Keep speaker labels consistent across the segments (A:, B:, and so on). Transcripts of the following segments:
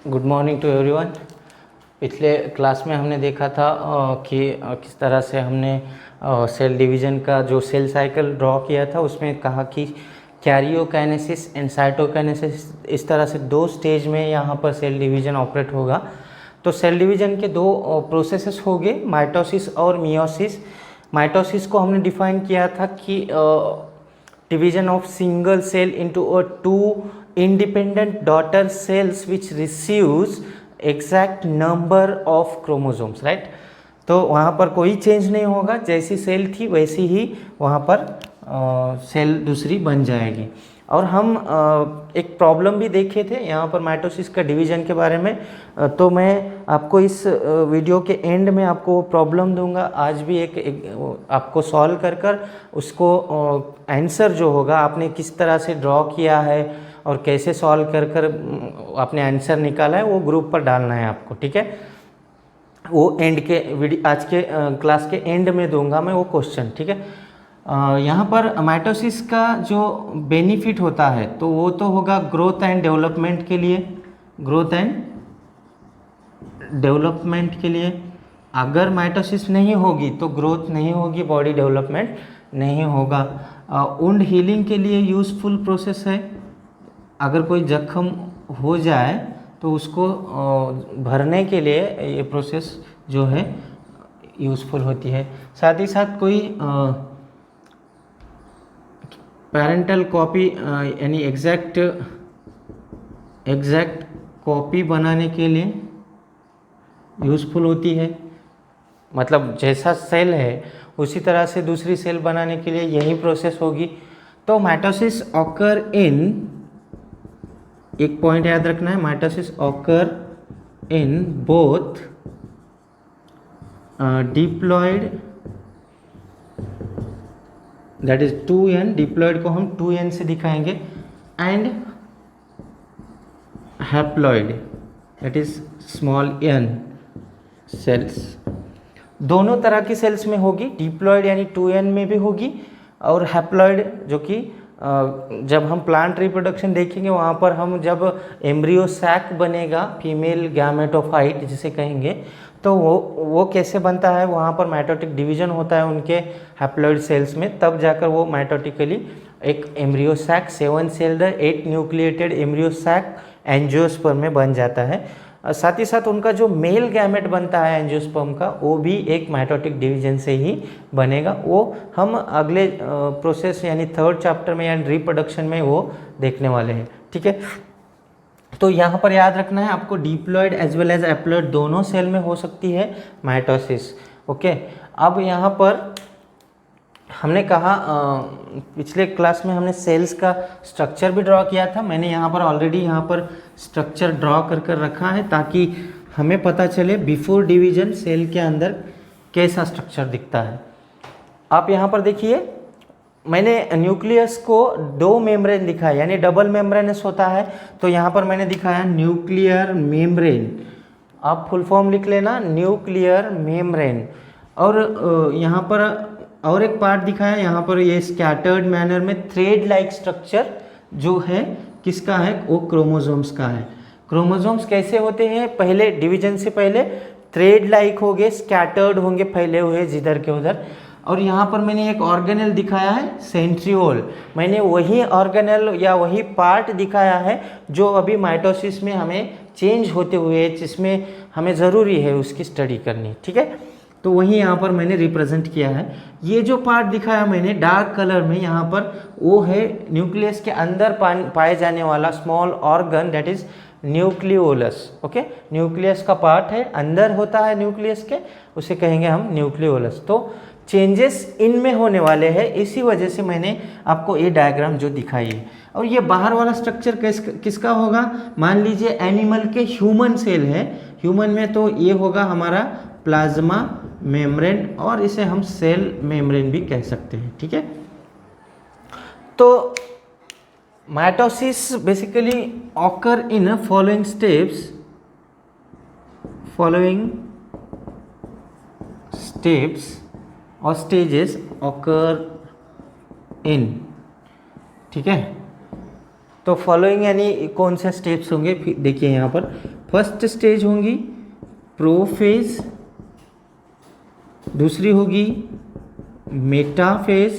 A: Good morning to everyone. पिछले class में हमने देखा था कि किस तरह से हमने सेल डिवीज़न का जो सेल साइकिल ड्रॉ किया था, उसमें कहा कि कैरियोकाइनेसिस एंड साइटोकाइनेसिस, इस तरह से दो स्टेज में यहाँ पर सेल डिवीज़न ऑपरेट होगा। तो सेल डिवीज़न के दो प्रोसेसेस हो गए, माइटोसिस और मियोसिस। माइटोसिस को हमने डिफाइन किया था कि division of single cell into a two independent daughter cells which receives exact number of chromosomes, right? तो वहाँ पर कोई चेंज नहीं होगा, जैसी सेल थी वैसी ही वहाँ पर सेल दूसरी बन जाएगी। और हम एक प्रॉब्लम भी देखे थे यहाँ पर माइटोसिस का डिवीज़न के बारे में। तो मैं आपको इस वीडियो के एंड में आपको वो प्रॉब्लम दूंगा। आज भी एक आपको सॉल्व कर कर उसको आंसर जो होगा आपने किस तरह से ड्रॉ किया है और कैसे सॉल्व कर कर आपने आंसर निकाला है वो ग्रुप पर डालना है आपको, ठीक है। वो एंड के वीडियो आज के क्लास के एंड में दूंगा मैं वो क्वेश्चन, ठीक है। यहाँ पर माइटोसिस का जो बेनिफिट होता है तो वो तो होगा ग्रोथ एंड डेवलपमेंट के लिए, ग्रोथ एंड डेवलपमेंट के लिए। अगर माइटोसिस नहीं होगी तो ग्रोथ नहीं होगी, बॉडी डेवलपमेंट नहीं होगा। वुंड हीलिंग के लिए यूज़फुल प्रोसेस है। अगर कोई जख्म हो जाए तो उसको भरने के लिए ये प्रोसेस जो है यूज़फुल होती है। साथ ही साथ कोई पेरेंटल कॉपी यानी एग्जैक्ट कॉपी बनाने के लिए यूज़फुल होती है। मतलब जैसा सेल है उसी तरह से दूसरी सेल बनाने के लिए यही प्रोसेस होगी। तो माइटोसिस ऑकर इन, एक पॉइंट याद रखना है, mitosis occur in both diploid, that is 2n, diploid को हम 2n से दिखाएंगे, and haploid that is small n cells. दोनों तरह की सेल्स में होगी, डिप्लॉयड यानी 2n में भी होगी और हैप्लॉयड जो कि जब हम प्लांट रिप्रोडक्शन देखेंगे वहाँ पर हम जब एम्ब्रियो सैक बनेगा, फीमेल गैमेटोफाइट जिसे कहेंगे, तो वो कैसे बनता है, वहाँ पर माइटोटिक डिवीजन होता है उनके हैप्लॉइड सेल्स में, तब जाकर वो माइटोटिकली एक embryo sac 7 celled 8 nucleated embryo sac angiosperm में बन जाता है। साथ ही साथ उनका जो मेल गैमेट बनता है एंजियोस्पर्म का, वो भी एक माइटोटिक डिवीजन से ही बनेगा। वो हम अगले प्रोसेस यानी थर्ड चैप्टर में यानी रिप्रोडक्शन में वो देखने वाले हैं, ठीक है। तो यहाँ पर याद रखना है आपको, diploid as well as haploid दोनों सेल में हो सकती है माइटोसिस, ओके। अब यहाँ पर हमने कहा पिछले क्लास में हमने सेल्स का स्ट्रक्चर भी ड्रॉ किया था। मैंने यहाँ पर ऑलरेडी यहाँ पर स्ट्रक्चर ड्रॉ कर कर रखा है ताकि हमें पता चले बिफोर डिवीजन सेल के अंदर कैसा स्ट्रक्चर दिखता है। आप यहाँ पर देखिए, मैंने न्यूक्लियस को 2 मेम्ब्रेन दिखाया यानी डबल मेम्ब्रेनस होता है, तो यहाँ पर मैंने दिखाया न्यूक्लियर मेम्ब्रेन। आप फुल फॉर्म लिख लेना, न्यूक्लियर मेम्ब्रेन। और यहाँ पर और एक पार्ट दिखाया, यहाँ पर ये स्कैटर्ड मैनर में थ्रेड लाइक स्ट्रक्चर जो है किसका है, वो क्रोमोसोम्स का है। क्रोमोसोम्स कैसे होते हैं, पहले डिवीजन से पहले थ्रेड लाइक होंगे, स्कैटर्ड होंगे, फैले हुए जिधर के उधर। और यहाँ पर मैंने एक ऑर्गेनेल दिखाया है सेंट्रियोल, मैंने वही ऑर्गेनेल या वही पार्ट दिखाया है जो अभी माइटोसिस में हमें चेंज होते हुए, जिसमें हमें ज़रूरी है उसकी स्टडी करनी, ठीक है। तो वही यहाँ पर मैंने रिप्रेजेंट किया है। ये जो पार्ट दिखाया मैंने डार्क कलर में, यहाँ पर वो है न्यूक्लियस के अंदर पाए जाने वाला small organ, that is nucleolus, okay. Nucleus का पार्ट है, अंदर होता है न्यूक्लियस के, उसे कहेंगे हम न्यूक्लियोलस। तो चेंजेस इनमें होने वाले हैं, इसी वजह से मैंने आपको ये डायग्राम जो दिखाई है। और ये बाहर वाला स्ट्रक्चर किसका होगा, मान लीजिए एनिमल के ह्यूमन सेल है, ह्यूमन में तो ये होगा हमारा प्लाज्मा मेम्ब्रेन, और इसे हम सेल मेम्ब्रेन भी कह सकते हैं, ठीक है। तो mitosis basically occur in following steps और स्टेजेस ऑकर इन, ठीक है। तो फॉलोइंग यानी कौन से स्टेप्स होंगे, देखिए यहाँ पर फर्स्ट स्टेज होंगी प्रोफेज, दूसरी होगी मेटाफेज,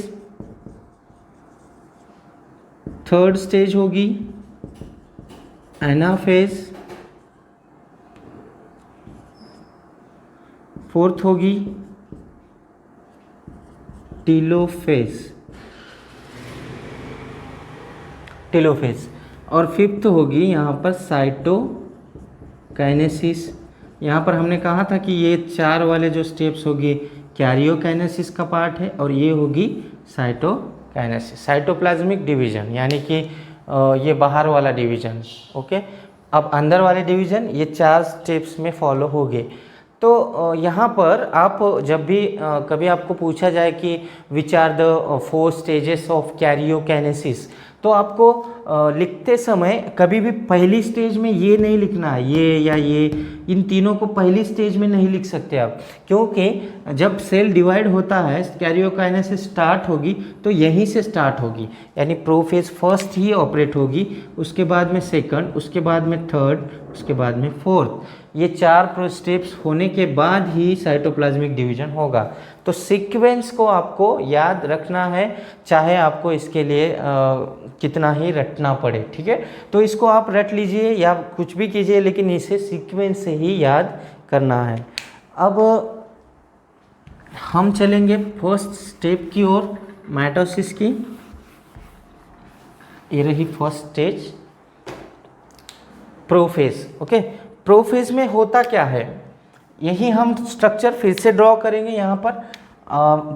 A: थर्ड स्टेज होगी एनाफेज, फोर्थ होगी टीलोफेज, और फिफ्थ होगी यहाँ पर साइटोकाइनेसिस। यहाँ पर हमने कहा था कि ये 4 वाले जो स्टेप्स होगी कैरियोकाइनेसिस का पार्ट है, और ये होगी साइटोकाइनेसिस, साइटोप्लाज्मिक डिवीजन, यानी कि ये बाहर वाला डिवीजन। ओके, अब अंदर वाले डिवीजन ये 4 स्टेप्स में फॉलो होंगे। तो यहाँ पर आप जब भी कभी आपको पूछा जाए कि which are the 4 stages of karyokinesis, तो आपको लिखते समय कभी भी पहली स्टेज में ये नहीं लिखना है, ये या ये, इन तीनों को पहली स्टेज में नहीं लिख सकते आप, क्योंकि जब सेल डिवाइड होता है कैरियोकाइनेसिस स्टार्ट होगी तो यहीं से स्टार्ट होगी, यानी प्रोफेज फर्स्ट ही ऑपरेट होगी, उसके बाद में सेकंड, उसके बाद में थर्ड, उसके बाद में फोर्थ। ये 4 स्टेप्स होने के बाद ही साइटोप्लाज्मिक डिवीजन होगा। तो सीक्वेंस को आपको याद रखना है, चाहे आपको इसके लिए कितना ही रटना पड़े, ठीक है। तो इसको आप रट लीजिए या कुछ भी कीजिए, लेकिन इसे सीक्वेंस से ही याद करना है। अब हम चलेंगे फर्स्ट स्टेप की ओर, माइटोसिस की। ये रही first stage, prophase. Okay, prophase में होता क्या है, यही हम स्ट्रक्चर फिर से ड्रॉ करेंगे। यहाँ पर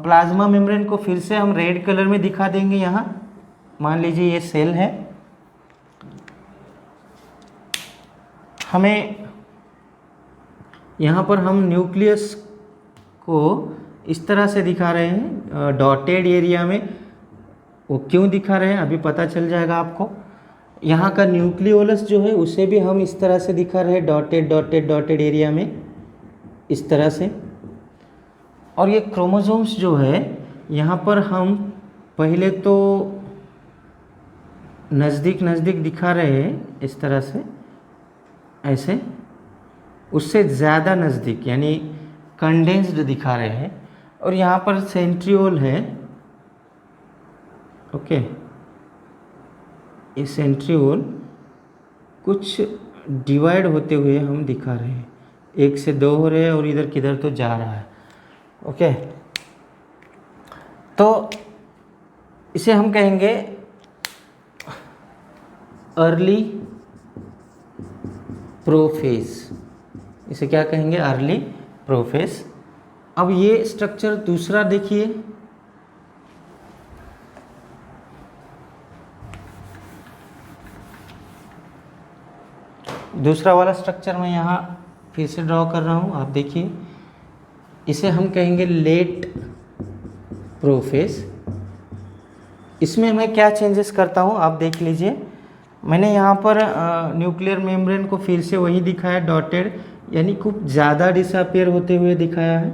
A: प्लाज्मा मेम्ब्रेन को फिर से हम रेड कलर में दिखा देंगे। यहाँ मान लीजिए ये सेल है, हमें यहाँ पर हम न्यूक्लियस को इस तरह से दिखा रहे हैं डॉटेड एरिया में। वो क्यों दिखा रहे हैं अभी पता चल जाएगा आपको। यहाँ का न्यूक्लियोलस जो है उसे भी हम इस तरह से दिखा रहे हैं डॉटेड डॉटेड डॉटेड एरिया में, इस तरह से। और ये क्रोमोसोम्स जो है यहाँ पर हम पहले तो नज़दीक नज़दीक दिखा रहे हैं इस तरह से, ऐसे, उससे ज़्यादा नज़दीक यानी कंडेंस्ड दिखा रहे हैं। और यहाँ पर सेंट्रियोल है। ओके, ये सेंट्रियोल कुछ डिवाइड होते हुए हम दिखा रहे हैं, 1 से 2 हो रहे हैं और इधर किधर तो जा रहा है। ओके, तो इसे हम कहेंगे अर्ली प्रोफेज। इसे क्या कहेंगे, अर्ली प्रोफेज। अब ये स्ट्रक्चर दूसरा देखिए, दूसरा वाला स्ट्रक्चर मैं यहाँ फिर से ड्रॉ कर रहा हूँ, आप देखिए। इसे हम कहेंगे लेट प्रोफेज। इसमें मैं क्या चेंजेस करता हूँ आप देख लीजिए। मैंने यहाँ पर न्यूक्लियर मेम्ब्रेन को फिर से वही दिखाया डॉटेड, यानी खूब ज़्यादा डिसअपियर होते हुए दिखाया है,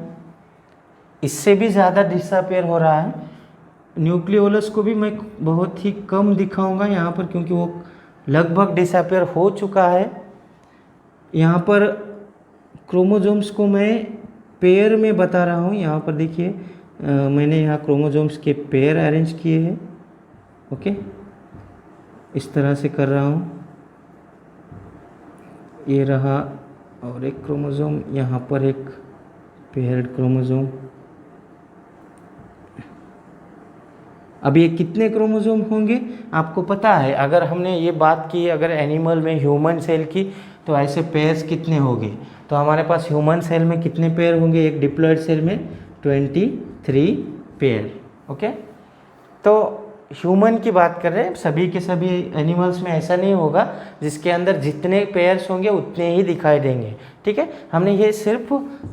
A: इससे भी ज़्यादा डिसअपियर हो रहा है। न्यूक्लियोलस को भी मैं बहुत ही कम दिखाऊंगा यहाँ पर, क्योंकि वो लगभग डिसअपियर हो चुका है। यहाँ पर क्रोमोसोम्स को मैं पेयर में बता रहा हूँ। यहाँ पर देखिए मैंने यहाँ क्रोमोसोम्स के पेयर अरेंज किए हैं। ओके, इस तरह से कर रहा हूँ। ये रहा और एक क्रोमोसोम, यहाँ पर एक पेयर्ड क्रोमोसोम। अब ये कितने क्रोमोसोम होंगे आपको पता है। अगर हमने ये बात की अगर एनिमल में ह्यूमन सेल की, तो ऐसे पेयर्स कितने होंगे, तो हमारे पास ह्यूमन सेल में कितने पेयर होंगे, एक डिप्लॉयड सेल में 23 पेयर। ओके, तो ह्यूमन की बात कर रहे हैं, सभी के सभी एनिमल्स में ऐसा नहीं होगा, जिसके अंदर जितने पेयर्स होंगे उतने ही दिखाई देंगे। ठीक है, हमने ये सिर्फ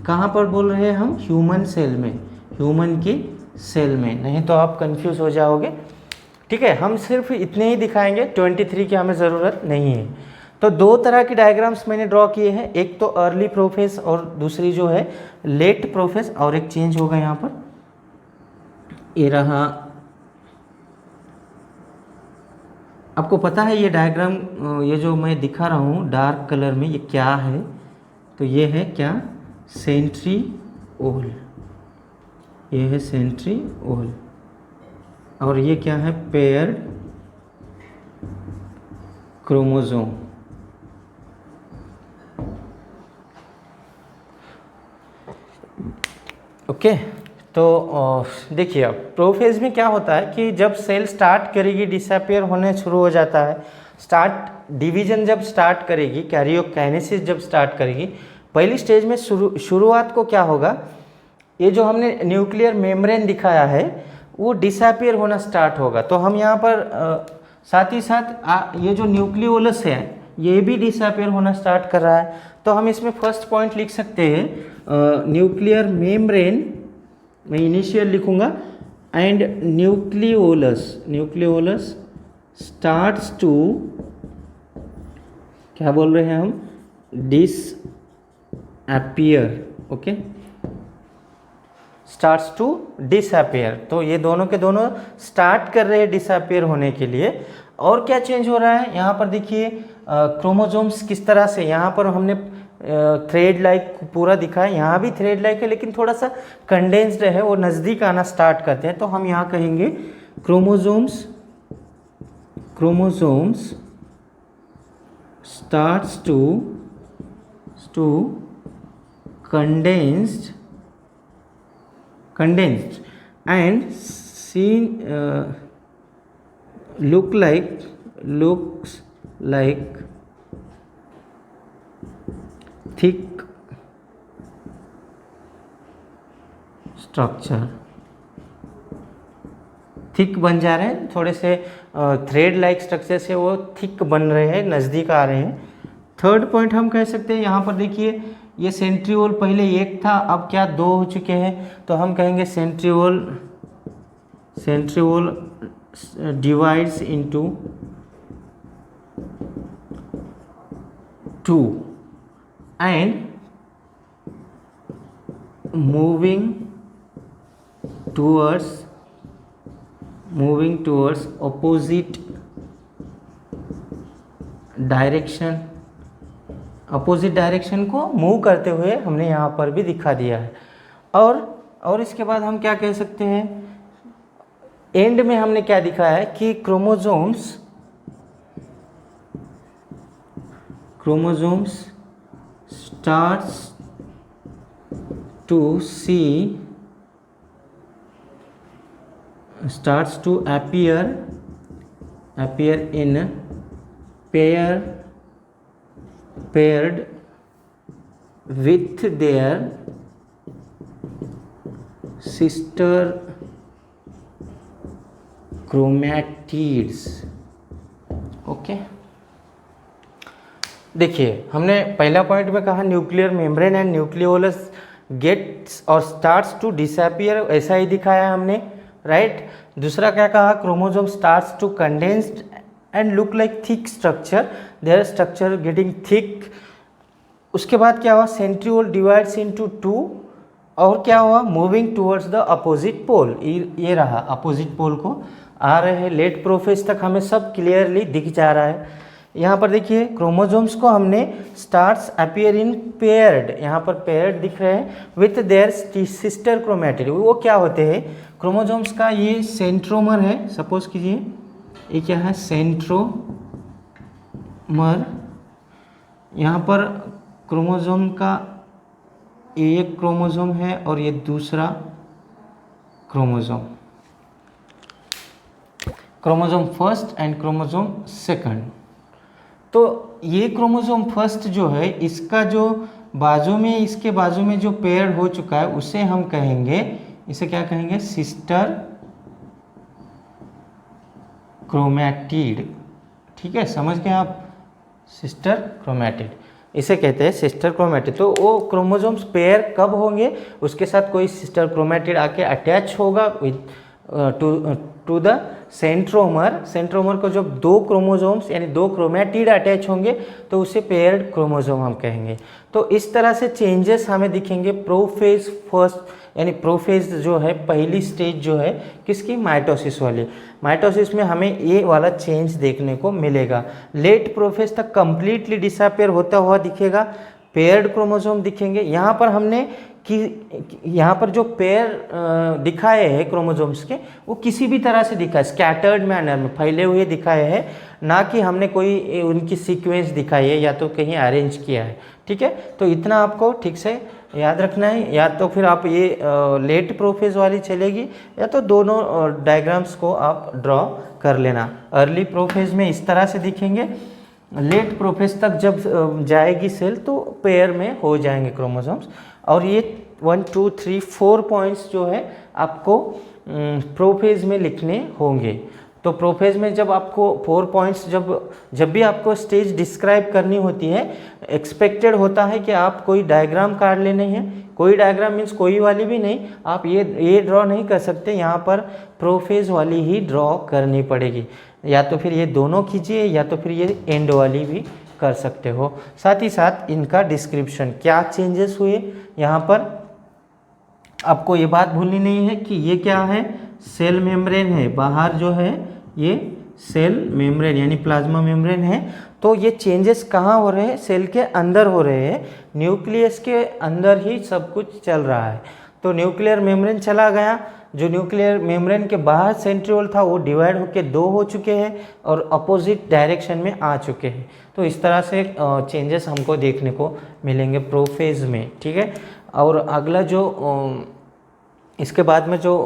A: कहाँ पर बोल रहे हैं हम, ह्यूमन सेल में, ह्यूमन की सेल में, नहीं तो आप कंफ्यूज हो जाओगे। ठीक है, हम सिर्फ इतने ही दिखाएंगे, 23 की हमें ज़रूरत नहीं है। तो 2 तरह की डायग्राम्स मैंने ड्रॉ किए हैं, एक तो अर्ली प्रोफेज और दूसरी जो है लेट प्रोफेज। और एक चेंज होगा यहाँ पर, ये रहा आपको पता है ये डायग्राम, ये जो मैं दिखा रहा हूँ डार्क कलर में, ये क्या है? तो ये है क्या? सेंट्रीओल। ये है सेंट्रीओल। और ये क्या है? Paired chromosome. ओके, तो देखिए अब प्रोफेज में क्या होता है कि जब सेल स्टार्ट करेगी डिसअपियर होने शुरू हो जाता है, स्टार्ट डिवीजन जब स्टार्ट करेगी, कैरियोकाइनेसिस जब स्टार्ट करेगी, पहली स्टेज में शुरुआत को क्या होगा, ये जो हमने न्यूक्लियर मेम्ब्रेन दिखाया है वो डिसअपियर होना स्टार्ट होगा। तो हम यहाँ पर साथ ही साथ ये जो न्यूक्लियोलस है ये भी डिसअपियर होना स्टार्ट कर रहा है। तो हम इसमें फर्स्ट पॉइंट लिख सकते हैं, न्यूक्लियर मेम्ब्रेन मैं इनिशियल लिखूंगा, एंड न्यूक्लियोलस स्टार्ट्स टू, क्या बोल रहे हैं हम, disappear. Okay, starts to disappear. तो ये दोनों के दोनों स्टार्ट कर रहे हैं डिसअपियर होने के लिए। और क्या चेंज हो रहा है यहाँ पर देखिए, क्रोमोसोम्स किस तरह से, यहाँ पर हमने थ्रेड लाइक पूरा दिखा है, यहाँ भी थ्रेड लाइक है लेकिन थोड़ा सा कंडेंस्ड है, वो नज़दीक आना स्टार्ट करते हैं। तो हम यहाँ कहेंगे chromosomes starts to condensed and seen looks like thick structure। Thick बन जा रहे हैं, थोड़े से थ्रेड लाइक स्ट्रक्चर से वो थिक बन रहे हैं, नज़दीक आ रहे हैं। थर्ड पॉइंट हम कह सकते हैं, यहाँ पर देखिए ये सेंट्रीओल पहले एक था, अब क्या दो हो चुके हैं। तो हम कहेंगे centriole divides into two and moving towards opposite direction को मूव करते हुए हमने यहाँ पर भी दिखा दिया है। और इसके बाद हम क्या कह सकते हैं, एंड में हमने क्या दिखाया है कि chromosomes starts to appear in paired with their sister chromatids। Okay, देखिए हमने पहला पॉइंट में कहा nuclear membrane and nucleolus gets और स्टार्ट्स टू डिसअपियर, ऐसा ही दिखाया हमने, राइट। दूसरा क्या कहा, chromosome starts to condensed and look like thick structure, their structure getting thick. उसके बाद क्या हुआ, सेंट्रीओल डिवाइड्स इनटू टू, और क्या हुआ, moving towards the opposite pole. ये रहा अपोजिट पोल को आ रहे हैं। लेट प्रोफेज तक हमें सब क्लियरली दिख जा रहा है। यहाँ पर देखिए क्रोमोसोम्स को हमने स्टार्ट्स अपीयर इन पेयर्ड, यहाँ पर पेयर्ड दिख रहे हैं, विथ देयर सिस्टर क्रोमैटिड। वो क्या होते हैं, क्रोमोसोम्स का ये सेंट्रोमर है, सपोज कीजिए ये क्या है, सेंट्रोमर। यहाँ पर क्रोमोसोम का एक क्रोमोसोम है और ये दूसरा chromosome first and chromosome second. तो ये क्रोमोसोम फर्स्ट जो है, इसका जो बाजू में, इसके बाजू में जो पेयर हो चुका है उसे हम कहेंगे, इसे क्या कहेंगे, सिस्टर क्रोमैटिड। ठीक है, समझ गए आप, सिस्टर क्रोमैटिड इसे कहते हैं, सिस्टर क्रोमैटिड। तो वो क्रोमोसोम्स पेयर कब होंगे, उसके साथ कोई सिस्टर क्रोमैटिड आके अटैच होगा टू द सेंट्रोमर। सेंट्रोमर को जब दो क्रोमोसोम्स यानी दो क्रोमैटिड अटैच होंगे तो उसे पेयर्ड क्रोमोसोम हम कहेंगे। तो इस तरह से चेंजेस हमें दिखेंगे प्रोफेज फर्स्ट यानी प्रोफेज जो है पहली स्टेज जो है किसकी, माइटोसिस वाली। माइटोसिस में हमें ये वाला चेंज देखने को मिलेगा। लेट प्रोफेज तक कंप्लीटली डिसअपेयर होता हुआ दिखेगा, पेयर्ड क्रोमोसोम दिखेंगे। यहाँ पर हमने कि यहाँ पर जो पेयर दिखाए हैं क्रोमोसोम्स के वो किसी भी तरह से दिखाए, स्कैटर्ड मैनर में फैले हुए दिखाए हैं, ना कि हमने कोई उनकी सीक्वेंस दिखाई है या तो कहीं अरेंज किया है। ठीक है, तो इतना आपको ठीक से याद रखना है। या तो फिर आप ये लेट प्रोफेज वाली चलेगी या तो दोनों डायग्राम्स को आप ड्रॉ कर लेना। अर्ली प्रोफेज में इस तरह से दिखेंगे, लेट प्रोफेज तक जब जाएगी सेल तो पेयर में हो जाएंगे क्रोमोसोम्स। और ये 1 2 3 4 पॉइंट्स जो है आपको प्रोफेज में लिखने होंगे। तो प्रोफेज में जब आपको 4 पॉइंट्स जब भी आपको स्टेज डिस्क्राइब करनी होती है, एक्सपेक्टेड होता है कि आप कोई डायग्राम काट लेने हैं। कोई डायग्राम मीन्स कोई वाली भी नहीं, आप ये ड्रॉ नहीं कर सकते, यहाँ पर प्रोफेज वाली ही ड्रॉ करनी पड़ेगी। या तो फिर ये दोनों खींचिए या तो फिर ये एंड वाली भी कर सकते हो। साथ ही साथ इनका डिस्क्रिप्शन, क्या चेंजेस हुए यहाँ पर आपको ये बात भूलनी नहीं है कि ये क्या है, सेल मेम्ब्रेन है। बाहर जो है ये सेल मेम्ब्रेन यानी प्लाज्मा मेम्ब्रेन है। तो ये चेंजेस कहाँ हो रहे हैं, सेल के अंदर हो रहे हैं, न्यूक्लियस के अंदर ही सब कुछ चल रहा है। तो न्यूक्लियर मेम्ब्रेन चला गया, जो न्यूक्लियर मेम्ब्रेन के बाहर सेंट्रियोल था वो डिवाइड होकर दो हो चुके हैं और अपोजिट डायरेक्शन में आ चुके हैं। तो इस तरह से चेंजेस हमको देखने को मिलेंगे प्रोफेज में। ठीक है, और अगला जो इसके बाद में जो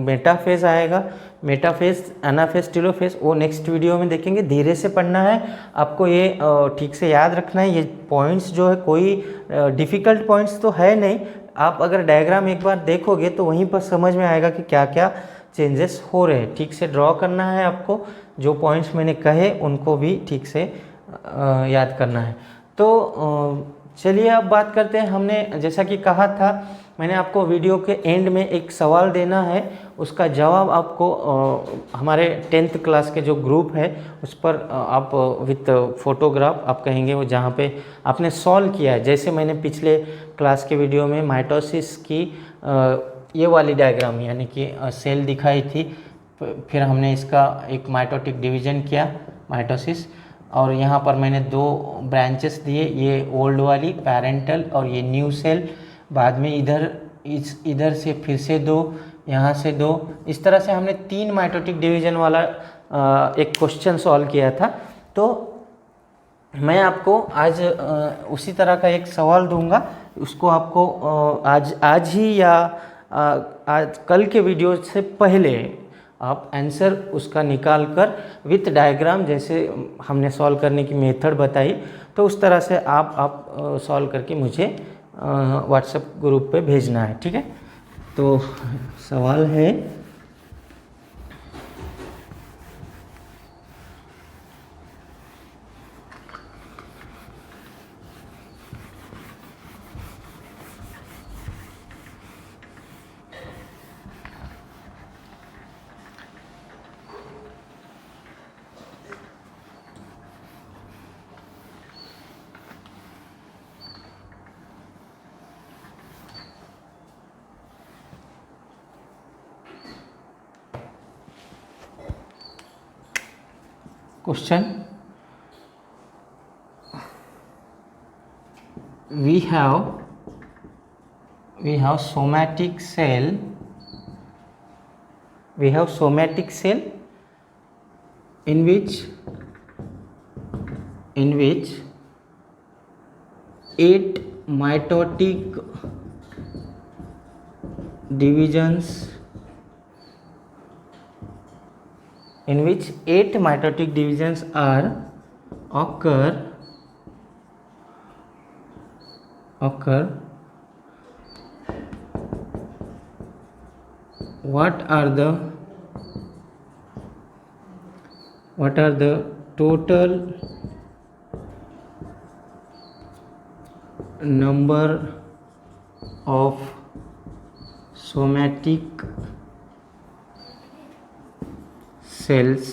A: मेटाफेज आएगा, मेटाफेज, एनाफेज, टेलोफेज, वो नेक्स्ट वीडियो में देखेंगे। धीरे से पढ़ना है आपको, ये ठीक से याद रखना है। ये पॉइंट्स जो है कोई डिफ़िकल्ट पॉइंट्स तो है नहीं, आप अगर डायग्राम एक बार देखोगे तो वहीं पर समझ में आएगा कि क्या क्या चेंजेस हो रहे हैं। ठीक से ड्रॉ करना है आपको, जो पॉइंट्स मैंने कहे उनको भी ठीक से याद करना है। तो चलिए अब बात करते हैं। हमने जैसा कि कहा था, मैंने आपको वीडियो के एंड में एक सवाल देना है, उसका जवाब आपको हमारे 10th क्लास के जो ग्रुप है उस पर आप विथ फोटोग्राफ आप कहेंगे, वो जहाँ पे आपने सॉल्व किया है। जैसे मैंने पिछले क्लास के वीडियो में माइटोसिस की ये वाली डायग्राम यानी कि सेल दिखाई थी, फिर हमने इसका एक माइटोटिक डिवीजन किया माइटोसिस, और यहाँ पर मैंने दो ब्रांचेस दिए, ये ओल्ड वाली पेरेंटल और ये न्यू सेल। बाद में इधर से फिर से दो, यहाँ से दो, इस तरह से हमने 3 माइटोटिक डिवीजन वाला एक क्वेश्चन सॉल्व किया था। तो मैं आपको आज उसी तरह का एक सवाल दूंगा, उसको आपको आज ही या आज कल के वीडियो से पहले आप आंसर उसका निकाल कर विथ डायग्राम, जैसे हमने सॉल्व करने की मेथड बताई, तो उस तरह से आप सॉल्व करके मुझे व्हाट्सएप ग्रुप पे भेजना है। ठीक है, तो सवाल है, question, we have somatic cell in which 8 mitotic divisions are occur. What are the total number of somatic cells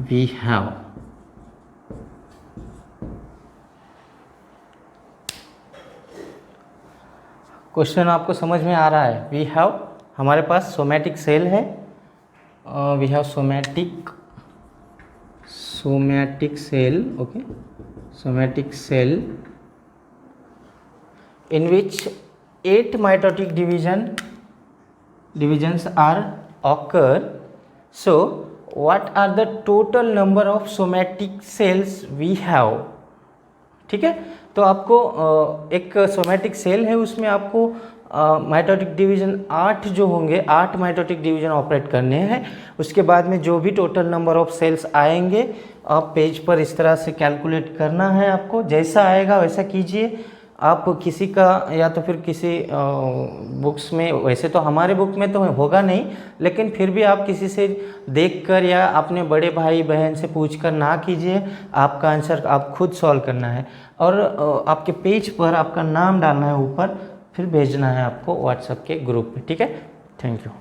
A: we have. Question आपको समझ में आ रहा है? वी हैव, हमारे पास सोमैटिक सेल है, we have somatic cell, okay, somatic cell in which 8 mitotic divisions are occur. So what are the total number of somatic cells we have? ठीक है, तो आपको एक सोमैटिक सेल है, उसमें आपको माइटोटिक डिवीजन 8 जो होंगे, 8 माइटोटिक डिवीजन ऑपरेट करने हैं। उसके बाद में जो भी टोटल नंबर ऑफ सेल्स आएंगे आप पेज पर इस तरह से कैलकुलेट करना है आपको, जैसा आएगा वैसा कीजिए। आप किसी का या तो फिर किसी बुक्स में, वैसे तो हमारे बुक में तो होगा नहीं, लेकिन फिर भी आप किसी से देखकर या अपने बड़े भाई बहन से पूछकर ना कीजिए। आपका आंसर आप खुद सॉल्व करना है और आपके पेज पर आपका नाम डालना है ऊपर, फिर भेजना है आपको व्हाट्सएप के ग्रुप पे। ठीक है, थैंक यू।